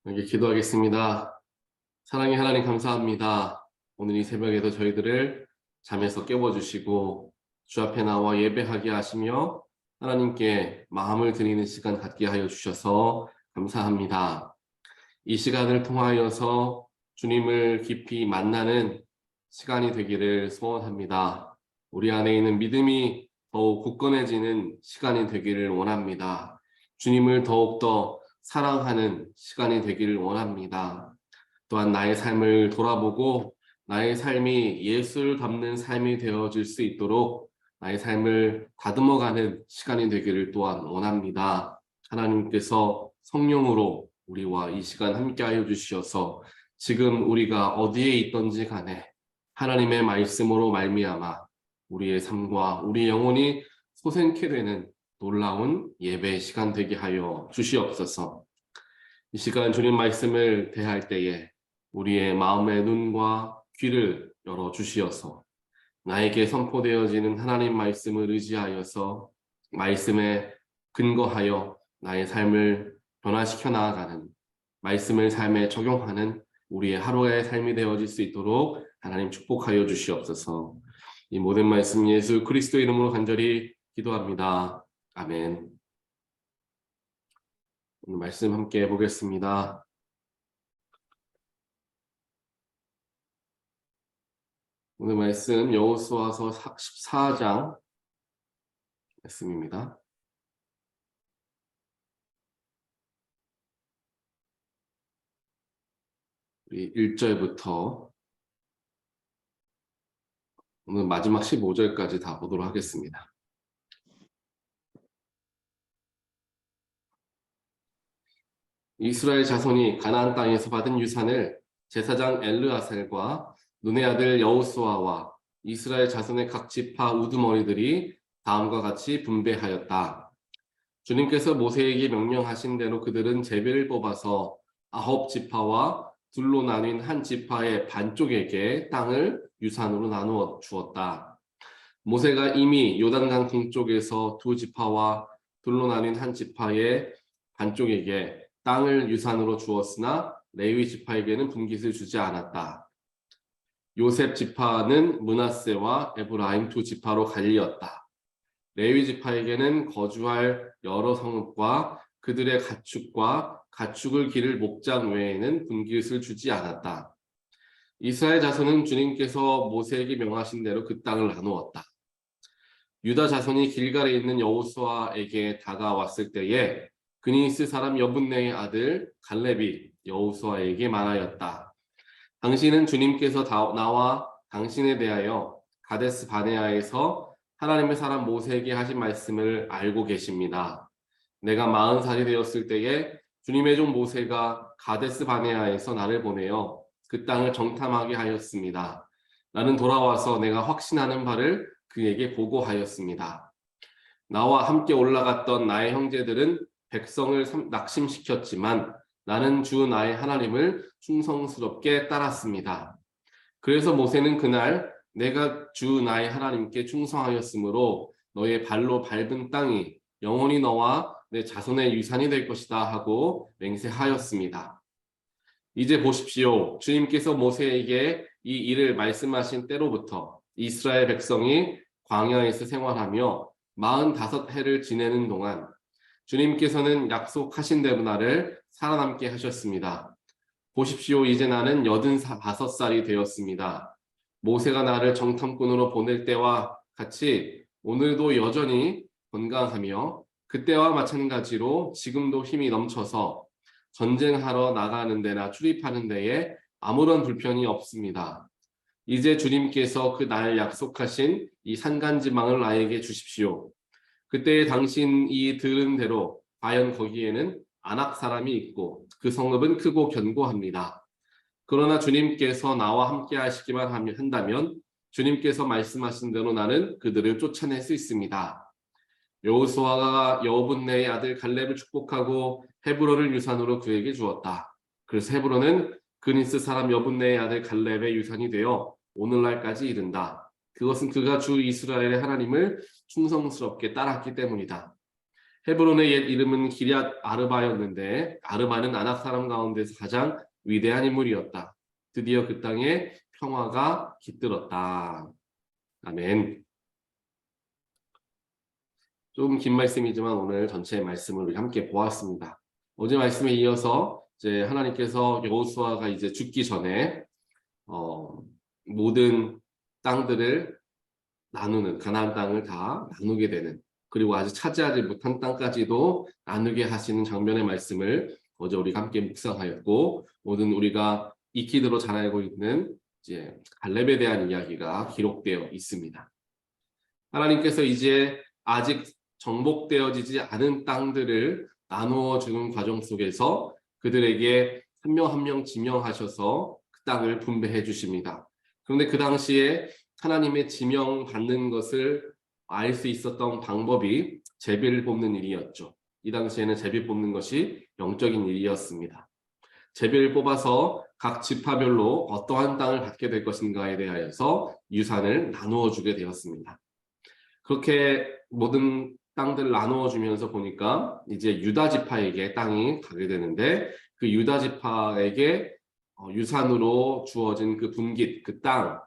여기 기도하겠습니다. 사랑의 하나님 감사합니다. 오늘 이 새벽에도 저희들을 잠에서 깨워주시고 주 앞에 나와 예배하게 하시며 하나님께 마음을 드리는 시간 갖게 하여 주셔서 감사합니다. 이 시간을 통하여서 주님을 깊이 만나는 시간이 되기를 소원합니다. 우리 안에 있는 믿음이 더욱 굳건해지는 시간이 되기를 원합니다. 주님을 더욱더 사랑하는 시간이 되기를 원합니다. 또한 나의 삶을 돌아보고 나의 삶이 예수를 닮는 삶이 되어질 수 있도록 나의 삶을 다듬어가는 시간이 되기를 또한 원합니다. 하나님께서 성령으로 우리와 이 시간 함께하여 주시어서 지금 우리가 어디에 있든지 간에 하나님의 말씀으로 말미암아 우리의 삶과 우리 영혼이 소생케 되는 놀라운 예배 시간 되게 하여 주시옵소서. 이 시간 주님 말씀을 대할 때에 우리의 마음의 눈과 귀를 열어 주시어서 나에게 선포되어지는 하나님 말씀을 의지하여서 말씀에 근거하여 나의 삶을 변화시켜 나아가는, 말씀을 삶에 적용하는 우리의 하루의 삶이 되어질 수 있도록 하나님 축복하여 주시옵소서. 이 모든 말씀 예수 그리스도 이름으로 간절히 기도합니다. 아멘. 오늘 말씀 함께 보겠습니다. 오늘 말씀 여호수아서 14장 말씀입니다. 우리 1절부터 오늘 마지막 15절까지 다 보도록 하겠습니다. 이스라엘 자손이 가나안 땅에서 받은 유산을 제사장 엘르아셀과 눈의 아들 여호수아와 이스라엘 자손의 각 지파 우두머리들이 다음과 같이 분배하였다. 주님께서 모세에게 명령하신 대로 그들은 제비를 뽑아서 9지파와 둘로 나뉜 한 지파의 반쪽에게 땅을 유산으로 나누어 주었다. 모세가 이미 요단강 동쪽에서 2지파와 둘로 나뉜 한 지파의 반쪽에게 땅을 유산으로 주었으나 레위 지파에게는 분깃을 주지 않았다. 요셉 지파는 므낫세와 에브라임 2지파로 갈리었다. 레위 지파에게는 거주할 여러 성읍과 그들의 가축과 가축을 기를 목장 외에는 분깃을 주지 않았다. 이스라엘 자손은 주님께서 모세에게 명하신 대로 그 땅을 나누었다. 유다 자손이 길갈에 있는 여호수아에게 다가왔을 때에 그니스 사람 여분네의 아들 갈렙이 여호수아에게 말하였다. 당신은 주님께서 나와 당신에 대하여 가데스 바네아에서 하나님의 사람 모세에게 하신 말씀을 알고 계십니다. 내가 40살이 되었을 때에 주님의 종 모세가 가데스 바네아에서 나를 보내어 그 땅을 정탐하게 하였습니다. 나는 돌아와서 내가 확신하는 바를 그에게 보고하였습니다. 나와 함께 올라갔던 나의 형제들은 백성을 낙심시켰지만 나는 주 나의 하나님을 충성스럽게 따랐습니다. 그래서 모세는 그날 내가 주 나의 하나님께 충성하였으므로 너의 발로 밟은 땅이 영원히 너와 내 자손의 유산이 될 것이다 하고 맹세하였습니다. 이제 보십시오. 주님께서 모세에게 이 일을 말씀하신 때로부터 이스라엘 백성이 광야에서 생활하며 45해를 지내는 동안 주님께서는 약속하신 대로 나를 살아남게 하셨습니다. 보십시오. 이제 나는 85살이 되었습니다. 모세가 나를 정탐꾼으로 보낼 때와 같이 오늘도 여전히 건강하며 그때와 마찬가지로 지금도 힘이 넘쳐서 전쟁하러 나가는 데나 출입하는 데에 아무런 불편이 없습니다. 이제 주님께서 그 날 약속하신 이 산간지망을 나에게 주십시오. 그때 당신이 들은 대로 과연 거기에는 아낙 사람이 있고 그 성읍은 크고 견고합니다. 그러나 주님께서 나와 함께 하시기만 한다면 주님께서 말씀하신 대로 나는 그들을 쫓아낼 수 있습니다. 여호수아가 여분네의 아들 갈렙을 축복하고 헤브론을 유산으로 그에게 주었다. 그래서 헤브론은 그니스 사람 여분네의 아들 갈렙의 유산이 되어 오늘날까지 이른다. 그것은 그가 주 이스라엘의 하나님을 충성스럽게 따랐기 때문이다. 헤브론의 옛 이름은 기럇 아르바였는데 아르바는 아낙 사람 가운데서 가장 위대한 인물이었다. 드디어 그 땅에 평화가 깃들었다. 아멘. 좀 긴 말씀이지만 오늘 전체 말씀을 우리 함께 보았습니다. 어제 말씀에 이어서 이제 하나님께서 여호수아가 이제 죽기 전에 모든 땅들을 나누는 가나안 땅을 다 나누게 되는 그리고 아직 차지하지 못한 땅까지도 나누게 하시는 장면의 말씀을 어제 우리가 함께 묵상하였고 모든 우리가 익히도록 잘 알고 있는 이제 갈렙에 대한 이야기가 기록되어 있습니다. 하나님께서 이제 아직 정복되어지지 않은 땅들을 나누어 주는 과정 속에서 그들에게 한 명 한 명 지명하셔서 그 땅을 분배해 주십니다. 그런데 그 당시에 하나님의 지명 받는 것을 알 수 있었던 방법이 제비를 뽑는 일이었죠. 이 당시에는 제비 뽑는 것이 영적인 일이었습니다. 제비를 뽑아서 각 지파별로 어떠한 땅을 갖게 될 것인가에 대하여서 유산을 나누어 주게 되었습니다. 그렇게 모든 땅들을 나누어 주면서 보니까 이제 유다 지파에게 땅이 가게 되는데 그 유다 지파에게 유산으로 주어진 그 분깃, 그 땅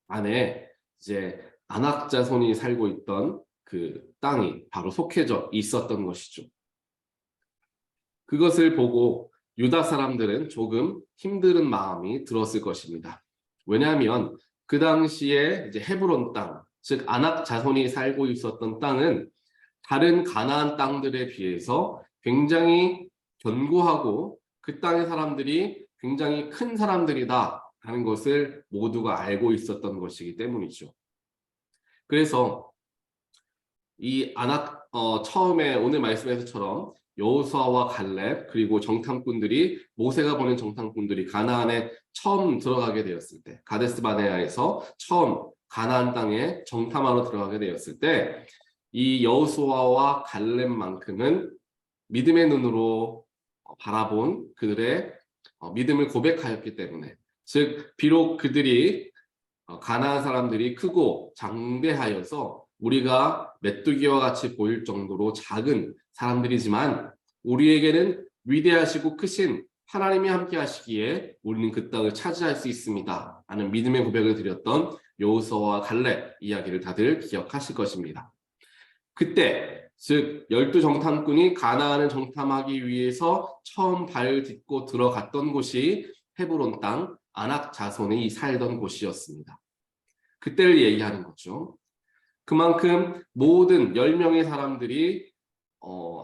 안에 이제 아낙 자손이 살고 있던 그 땅이 바로 속해져 있었던 것이죠. 그것을 보고 유다 사람들은 조금 힘든 마음이 들었을 것입니다. 왜냐하면 그 당시에 이제 헤브론 땅, 즉 아낙 자손이 살고 있었던 땅은 다른 가나안 땅들에 비해서 굉장히 견고하고 그 땅의 사람들이 굉장히 큰 사람들이다 하는 것을 모두가 알고 있었던 것이기 때문이죠. 그래서 이 아낙 처음에 오늘 말씀에서처럼 여호수아와 갈렙 그리고 정탐꾼들이 모세가 보낸 정탐꾼들이 가나안에 처음 들어가게 되었을 때 가데스 바네아에서 처음 가나안 땅에 정탐하러 들어가게 되었을 때 이 여호수아와 갈렙만큼은 믿음의 눈으로 바라본 그들의 믿음을 고백하였기 때문에 즉 비록 그들이 가나안 사람들이 크고 장대하여서 우리가 메뚜기와 같이 보일 정도로 작은 사람들이지만 우리에게는 위대하시고 크신 하나님이 함께 하시기에 우리는 그 땅을 차지할 수 있습니다 하는 믿음의 고백을 드렸던 여호수아와 갈렙 이야기를 다들 기억하실 것입니다. 그때 즉 12정탐꾼이 가나안을 정탐하기 위해서 처음 발을 딛고 들어갔던 곳이 헤브론 땅 아낙 자손이 살던 곳이었습니다. 그때를 얘기하는 거죠. 그만큼 모든 10명의 사람들이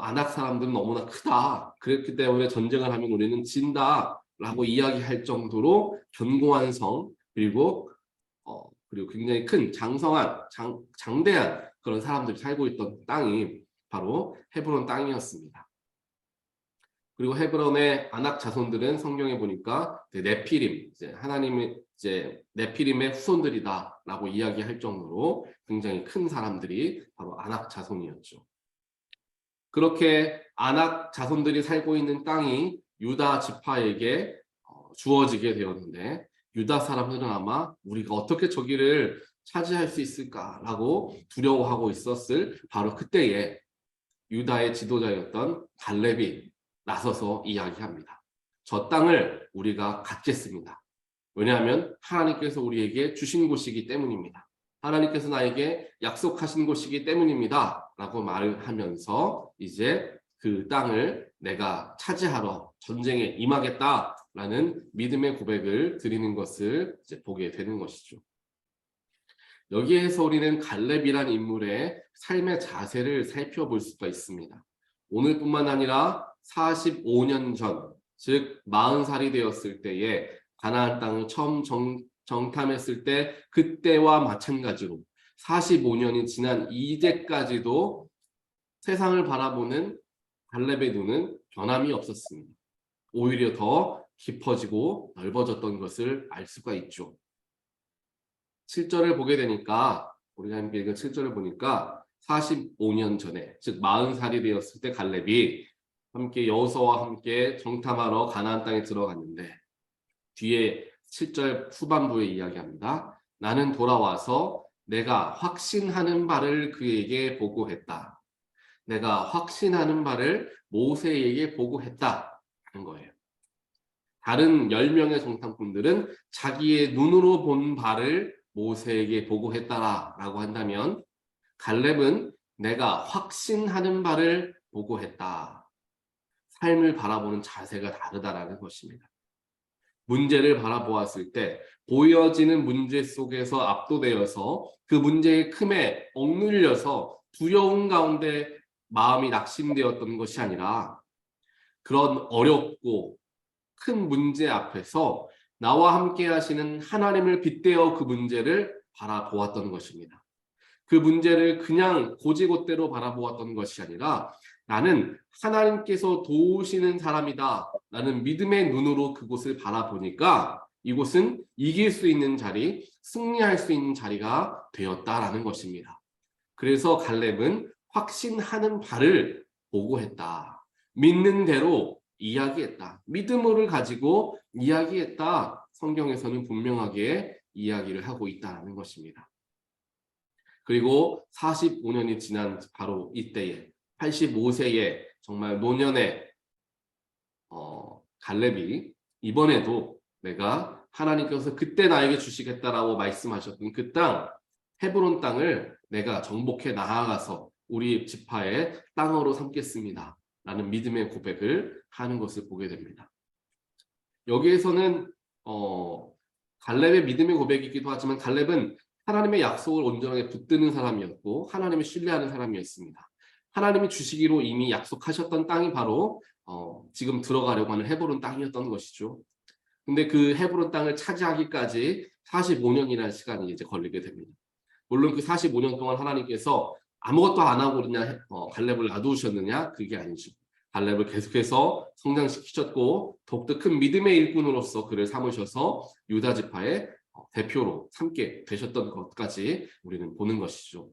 아낙 사람들은 너무나 크다. 그렇기 때문에 전쟁을 하면 우리는 진다 라고 이야기할 정도로 견고한 성 그리고 굉장히 큰 장성한 장대한 그런 사람들이 살고 있던 땅이 바로 헤브론 땅이었습니다. 그리고 헤브론의 아낙 자손들은 성경에 보니까 네피림, 이제 하나님의 이제 네피림의 후손들이다라고 이야기할 정도로 굉장히 큰 사람들이 바로 아낙 자손이었죠. 그렇게 아낙 자손들이 살고 있는 땅이 유다 지파에게 주어지게 되었는데 유다 사람들은 아마 우리가 어떻게 저기를 차지할 수 있을까라고 두려워하고 있었을 바로 그때에 유다의 지도자였던 갈렙이 나서서 이야기합니다. 저 땅을 우리가 갖겠습니다. 왜냐하면 하나님께서 우리에게 주신 곳이기 때문입니다. 하나님께서 나에게 약속하신 곳이기 때문입니다. 라고 말을 하면서 이제 그 땅을 내가 차지하러 전쟁에 임하겠다라는 믿음의 고백을 드리는 것을 이제 보게 되는 것이죠. 여기에서 우리는 갈렙이란 인물의 삶의 자세를 살펴볼 수가 있습니다. 오늘뿐만 아니라 45년 전, 즉 40살이 되었을 때에 가나안 땅을 처음 정탐했을 때 그때와 마찬가지로 45년이 지난 이제까지도 세상을 바라보는 갈렙의 눈은 변함이 없었습니다. 오히려 더 깊어지고 넓어졌던 것을 알 수가 있죠. 7절을 보게 되니까 우리가 함께 읽은 7절을 보니까 45년 전에 즉 40살이 되었을 때 갈렙이 함께 여호수아와 함께 정탐하러 가나안 땅에 들어갔는데 뒤에 7절 후반부에 이야기합니다. 나는 돌아와서 내가 확신하는 바를 그에게 보고했다. 내가 확신하는 바를 모세에게 보고했다는 거예요. 다른 10명의 정탐꾼들은 자기의 눈으로 본 바를 모세에게 보고했다라고 한다면 갈렙은 내가 확신하는 바를 보고했다. 삶을 바라보는 자세가 다르다라는 것입니다. 문제를 바라보았을 때 보여지는 문제 속에서 압도되어서 그 문제의 큼에 억눌려서 두려움 가운데 마음이 낙심되었던 것이 아니라 그런 어렵고 큰 문제 앞에서 나와 함께 하시는 하나님을 빗대어 그 문제를 바라보았던 것입니다. 그 문제를 그냥 고지곳대로 바라보았던 것이 아니라 나는 하나님께서 도우시는 사람이다. 나는 믿음의 눈으로 그곳을 바라보니까 이곳은 이길 수 있는 자리, 승리할 수 있는 자리가 되었다라는 것입니다. 그래서 갈렙은 확신하는 바를 보고했다. 믿는 대로 이야기했다. 믿음을 가지고 이야기했다. 성경에서는 분명하게 이야기를 하고 있다는 것입니다. 그리고 45년이 지난 바로 이때에 85세의 정말 노년의 갈렙이 이번에도 내가 하나님께서 그때 나에게 주시겠다라고 말씀하셨던 그 땅, 헤브론 땅을 내가 정복해 나아가서 우리 지파의 땅으로 삼겠습니다. 라는 믿음의 고백을 하는 것을 보게 됩니다. 여기에서는 갈렙의 믿음의 고백이기도 하지만 갈렙은 하나님의 약속을 온전하게 붙드는 사람이었고 하나님을 신뢰하는 사람이었습니다. 하나님이 주시기로 이미 약속하셨던 땅이 바로 지금 들어가려고 하는 헤브론 땅이었던 것이죠. 근데 그 헤브론 땅을 차지하기까지 45년이라는 시간이 이제 걸리게 됩니다. 물론 그 45년 동안 하나님께서 아무것도 안 하고 그냥 갈렙을 놔두셨느냐? 그게 아니죠. 갈렙을 계속해서 성장시키셨고 더욱더 큰 믿음의 일꾼으로서 그를 삼으셔서 유다 지파의 대표로 삼게 되셨던 것까지 우리는 보는 것이죠.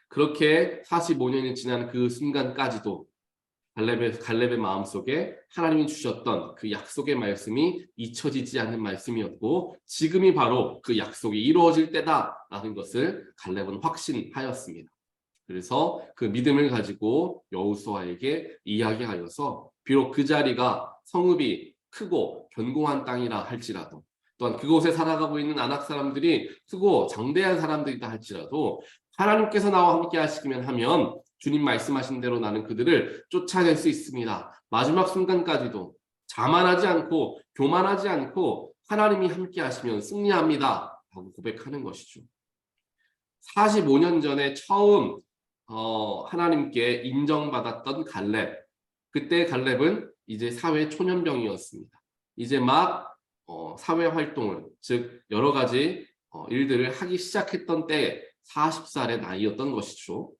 그렇게 45년이 지난 그 순간까지도 갈렙의 마음속에 하나님이 주셨던 그 약속의 말씀이 잊혀지지 않는 말씀이었고 지금이 바로 그 약속이 이루어질 때다라는 것을 갈렙은 확신하였습니다. 그래서 그 믿음을 가지고 여호수아에게 이야기하여서 비록 그 자리가 성읍이 크고 견고한 땅이라 할지라도 또한 그곳에 살아가고 있는 아낙 사람들이 크고 장대한 사람들이다 할지라도 하나님께서 나와 함께 하시기만 하면 주님 말씀하신 대로 나는 그들을 쫓아낼 수 있습니다. 마지막 순간까지도 자만하지 않고 교만하지 않고 하나님이 함께 하시면 승리합니다. 라고 고백하는 것이죠. 45년 전에 처음 하나님께 인정받았던 갈렙. 그때 갈렙은 이제 사회 초년병이었습니다. 이제 막 사회 활동을 즉 여러 가지 일들을 하기 시작했던 때 40살의 나이였던 것이죠.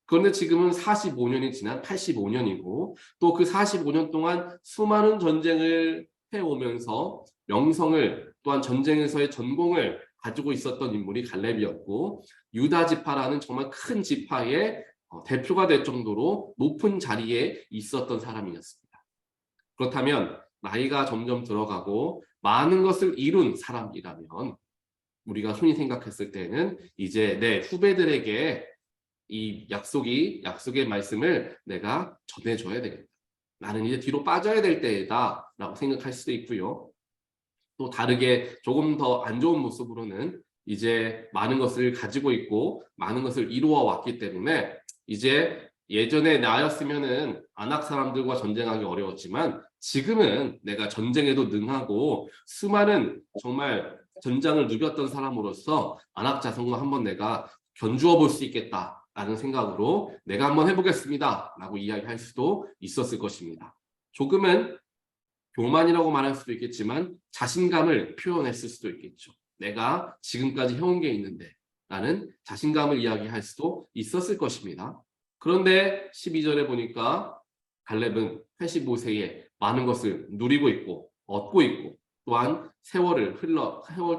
그런데 지금은 45년이 지난 85년이고 또 그 45년 동안 수많은 전쟁을 해오면서 명성을 또한 전쟁에서의 전공을 가지고 있었던 인물이 갈렙이었고 유다 지파라는 정말 큰 지파의 대표가 될 정도로 높은 자리에 있었던 사람이었습니다. 그렇다면 나이가 점점 들어가고 많은 것을 이룬 사람이라면 우리가 흔히 생각했을 때는 이제 내 후배들에게 이 약속의 말씀을 내가 전해줘야 되겠다. 나는 이제 뒤로 빠져야 될 때다 라고 생각할 수도 있고요. 또 다르게 조금 더 안 좋은 모습으로는 이제 많은 것을 가지고 있고 많은 것을 이루어 왔기 때문에 이제 예전에 나였으면은 아낙 사람들과 전쟁하기 어려웠지만 지금은 내가 전쟁에도 능하고 수많은 정말 전장을 누볐던 사람으로서 아낙 자손과 한번 내가 견주어 볼 수 있겠다라는 생각으로 내가 한번 해보겠습니다 라고 이야기할 수도 있었을 것입니다. 조금은 교만이라고 말할 수도 있겠지만 자신감을 표현했을 수도 있겠죠. 내가 지금까지 해온 게 있는데 라는 자신감을 이야기할 수도 있었을 것입니다. 그런데 12절에 보니까 갈렙은 85세에 많은 것을 누리고 있고 얻고 있고 또한 세월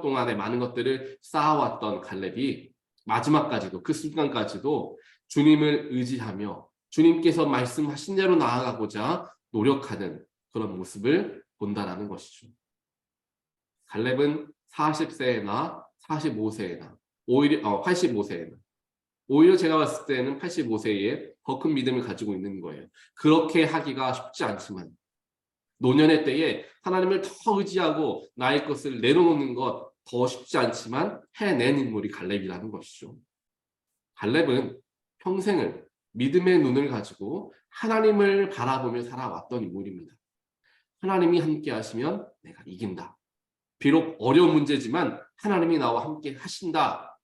동안에 많은 것들을 쌓아왔던 갈렙이 마지막까지도 그 순간까지도 주님을 의지하며 주님께서 말씀하신 대로 나아가고자 노력하는 그런 모습을 본다라는 것이죠. 갈렙은 40세나 45세나 오히려 85세나 오히려 제가 봤을 때는 85세에 더 큰 믿음을 가지고 있는 거예요. 그렇게 하기가 쉽지 않지만 노년의 때에 하나님을 더 의지하고 나의 것을 내려놓는 것 더 쉽지 않지만 해낸 인물이 갈렙이라는 것이죠. 갈렙은 평생을 믿음의 눈을 가지고 하나님을 바라보며 살아왔던 인물입니다. 하나님이 함께 하시면 내가 이긴다. 비록 어려운 문제지만 하나님이 나와 함께 하신다.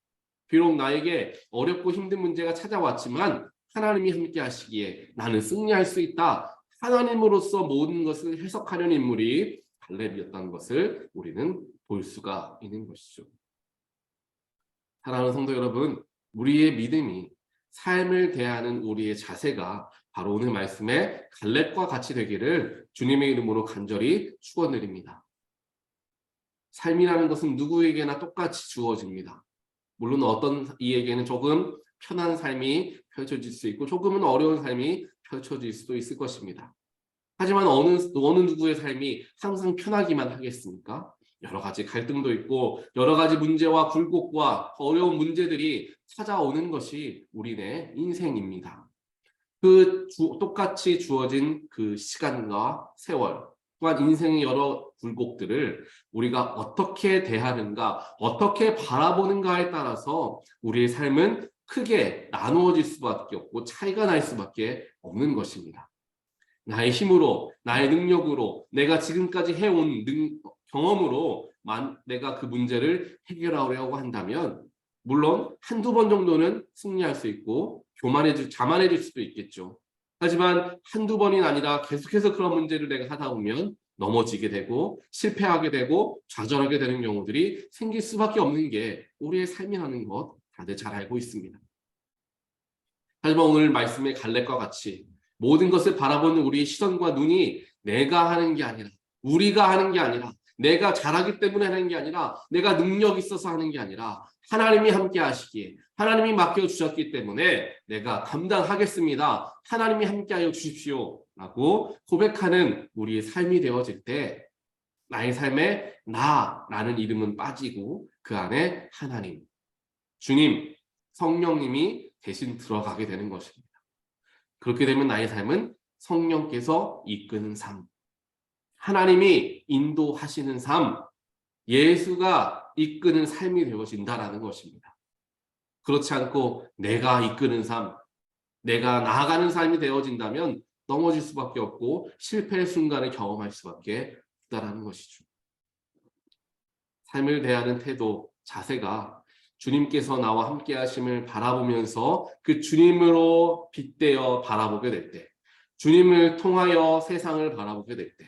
비록 나에게 어렵고 힘든 문제가 찾아왔지만 하나님이 함께 하시기에 나는 승리할 수 있다. 하나님으로서 모든 것을 해석하려는 인물이 갈렙이었다는 것을 우리는 볼 수가 있는 것이죠. 사랑하는 성도 여러분, 우리의 믿음이 삶을 대하는 우리의 자세가 바로 오늘 말씀에 갈렙과 같이 되기를 주님의 이름으로 간절히 축원드립니다. 삶이라는 것은 누구에게나 똑같이 주어집니다. 물론 어떤 이에게는 조금 편한 삶이 펼쳐질 수 있고 조금은 어려운 삶이 펼쳐질 수도 있을 것입니다. 하지만 어느 누구의 삶이 항상 편하기만 하겠습니까? 여러 가지 갈등도 있고 여러 가지 문제와 굴곡과 어려운 문제들이 찾아오는 것이 우리의 인생입니다. 똑같이 주어진 그 시간과 세월 또한 인생의 여러 굴곡들을 우리가 어떻게 대하는가, 어떻게 바라보는가에 따라서 우리의 삶은 크게 나누어질 수밖에 없고 차이가 날 수밖에 없는 것입니다. 나의 힘으로, 나의 능력으로, 내가 지금까지 해온 경험으로 내가 그 문제를 해결하려고 한다면 물론 한두 번 정도는 승리할 수 있고 자만해질 수도 있겠죠. 하지만 한두 번이 아니라 계속해서 그런 문제를 내가 하다 보면 넘어지게 되고 실패하게 되고 좌절하게 되는 경우들이 생길 수밖에 없는 게 우리의 삶이라는 것 다들 잘 알고 있습니다. 하지만 오늘 말씀의 갈렙과 같이 모든 것을 바라보는 우리의 시선과 눈이 내가 하는 게 아니라 우리가 하는 게 아니라 내가 잘하기 때문에 하는 게 아니라 내가 능력이 있어서 하는 게 아니라 하나님이 함께 하시기에 하나님이 맡겨주셨기 때문에 내가 감당하겠습니다. 하나님이 함께하여 주십시오 라고 고백하는 우리의 삶이 되어질 때 나의 삶에 나라는 이름은 빠지고 그 안에 하나님, 주님, 성령님이 대신 들어가게 되는 것입니다. 그렇게 되면 나의 삶은 성령께서 이끄는 삶, 하나님이 인도하시는 삶, 예수가 이끄는 삶이 되어진다라는 것입니다. 그렇지 않고 내가 이끄는 삶, 내가 나아가는 삶이 되어진다면 넘어질 수밖에 없고 실패의 순간을 경험할 수밖에 없다라는 것이죠. 삶을 대하는 태도, 자세가 주님께서 나와 함께 하심을 바라보면서 그 주님으로 빗대어 바라보게 될 때, 주님을 통하여 세상을 바라보게 될 때,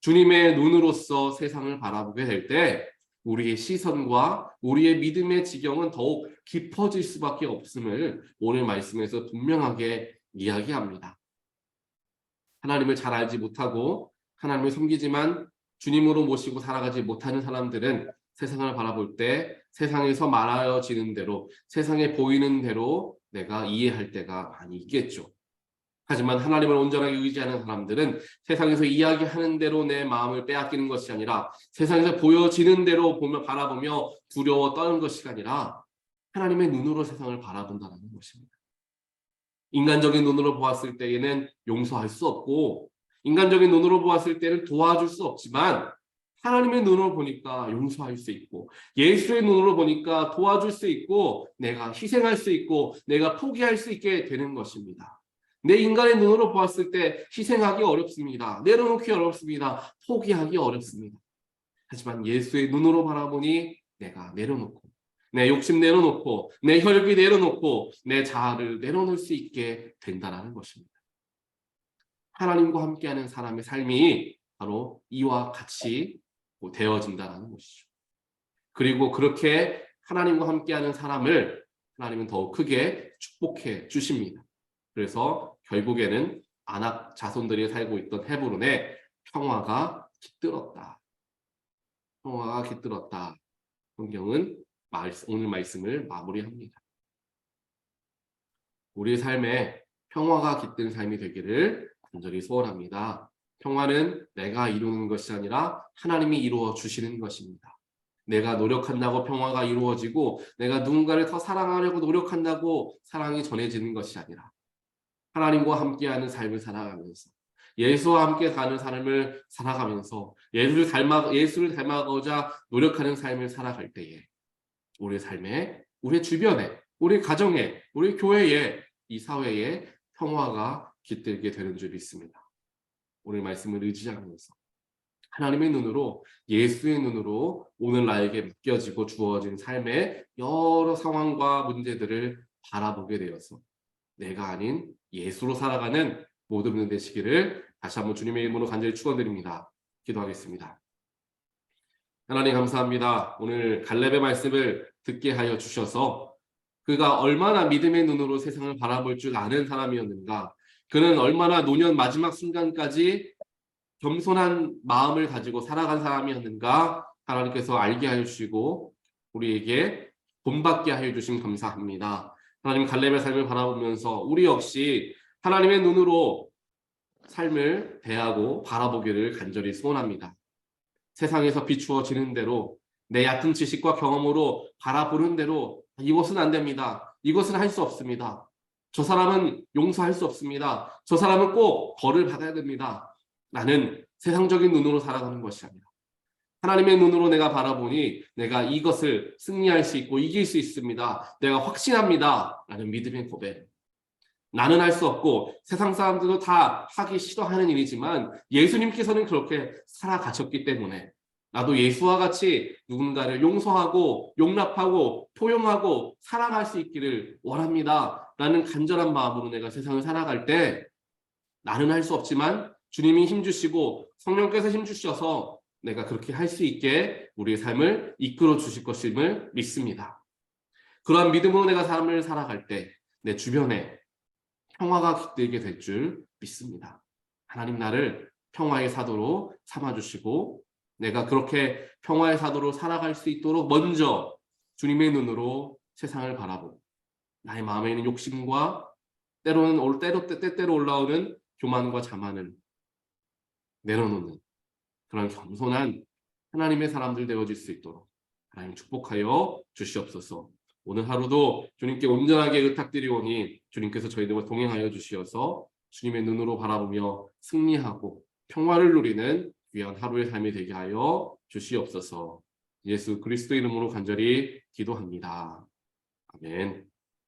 주님의 눈으로서 세상을 바라보게 될 때 우리의 시선과 우리의 믿음의 지경은 더욱 깊어질 수밖에 없음을 오늘 말씀에서 분명하게 이야기합니다. 하나님을 잘 알지 못하고 하나님을 섬기지만 주님으로 모시고 살아가지 못하는 사람들은 세상을 바라볼 때 세상에서 말하여지는 대로 세상에 보이는 대로 내가 이해할 때가 많이 있겠죠. 하지만 하나님을 온전하게 의지하는 사람들은 세상에서 이야기하는 대로 내 마음을 빼앗기는 것이 아니라 세상에서 보여지는 대로 바라보며 두려워 떠는 것이 아니라 하나님의 눈으로 세상을 바라본다는 것입니다. 인간적인 눈으로 보았을 때에는 용서할 수 없고 인간적인 눈으로 보았을 때는 도와줄 수 없지만 하나님의 눈으로 보니까 용서할 수 있고 예수의 눈으로 보니까 도와줄 수 있고 내가 희생할 수 있고 내가 포기할 수 있게 되는 것입니다. 내 인간의 눈으로 보았을 때 희생하기 어렵습니다. 내려놓기 어렵습니다. 포기하기 어렵습니다. 하지만 예수의 눈으로 바라보니 내가 내려놓고 내 욕심 내려놓고 내 혈기 내려놓고 내 자아를 내려놓을 수 있게 된다는 것입니다. 하나님과 함께하는 사람의 삶이 바로 이와 같이 되어진다는 것이죠. 그리고 그렇게 하나님과 함께하는 사람을 하나님은 더욱 크게 축복해 주십니다. 그래서 결국에는 아낙 자손들이 살고 있던 헤브론에 평화가 깃들었다. 평화가 깃들었다. 성경은 오늘 말씀을 마무리합니다. 우리의 삶에 평화가 깃든 삶이 되기를 간절히 소원합니다. 평화는 내가 이루는 것이 아니라 하나님이 이루어 주시는 것입니다. 내가 노력한다고 평화가 이루어지고 내가 누군가를 더 사랑하려고 노력한다고 사랑이 전해지는 것이 아니라 하나님과 함께하는 삶을 살아가면서 예수와 함께 가는 삶을 살아가면서 예수를 닮아가고자 노력하는 삶을 살아갈 때에 우리 삶에, 우리 주변에, 우리 가정에, 우리 교회에, 이 사회에 평화가 깃들게 되는 줄 믿습니다. 오늘 말씀을 의지하면서 하나님의 눈으로, 예수의 눈으로 오늘 나에게 맡겨지고 주어진 삶의 여러 상황과 문제들을 바라보게 되어서 내가 아닌 예수로 살아가는 모든 분들 되시기를 다시 한번 주님의 이름으로 간절히 축원드립니다. 기도하겠습니다. 하나님 감사합니다. 오늘 갈렙의 말씀을 듣게 하여 주셔서 그가 얼마나 믿음의 눈으로 세상을 바라볼 줄 아는 사람이었는가, 그는 얼마나 노년 마지막 순간까지 겸손한 마음을 가지고 살아간 사람이었는가 하나님께서 알게 하여 주시고 우리에게 본받게 하여 주심 감사합니다. 하나님, 갈렙의 삶을 바라보면서 우리 역시 하나님의 눈으로 삶을 대하고 바라보기를 간절히 소원합니다. 세상에서 비추어지는 대로 내 얕은 지식과 경험으로 바라보는 대로 이것은 안 됩니다. 이것은 할 수 없습니다. 저 사람은 용서할 수 없습니다. 저 사람은 꼭 벌을 받아야 됩니다. 나는 세상적인 눈으로 살아가는 것이 아니라 하나님의 눈으로 내가 바라보니 내가 이것을 승리할 수 있고 이길 수 있습니다. 내가 확신합니다. 라는 믿음의 고백. 나는 할 수 없고 세상 사람들도 다 하기 싫어하는 일이지만 예수님께서는 그렇게 살아가셨기 때문에 나도 예수와 같이 누군가를 용서하고 용납하고 포용하고 사랑할 수 있기를 원합니다. 라는 간절한 마음으로 내가 세상을 살아갈 때 나는 할 수 없지만 주님이 힘주시고 성령께서 힘주셔서 내가 그렇게 할 수 있게 우리의 삶을 이끌어 주실 것임을 믿습니다. 그러한 믿음으로 내가 삶을 살아갈 때 내 주변에 평화가 깃들게 될 줄 믿습니다. 하나님 나를 평화의 사도로 삼아주시고 내가 그렇게 평화의 사도로 살아갈 수 있도록 먼저 주님의 눈으로 세상을 바라보고 나의 마음에 있는 욕심과 때때로 올라오는 교만과 자만을 내려놓는 그런 겸손한 하나님의 사람들 되어질 수 있도록 하나님 축복하여 주시옵소서. 오늘 하루도 주님께 온전하게 의탁드리오니 주님께서 저희들과 동행하여 주시어서 주님의 눈으로 바라보며 승리하고 평화를 누리는 귀한 하루의 삶이 되게 하여 주시옵소서. 예수 그리스도 이름으로 간절히 기도합니다. 아멘.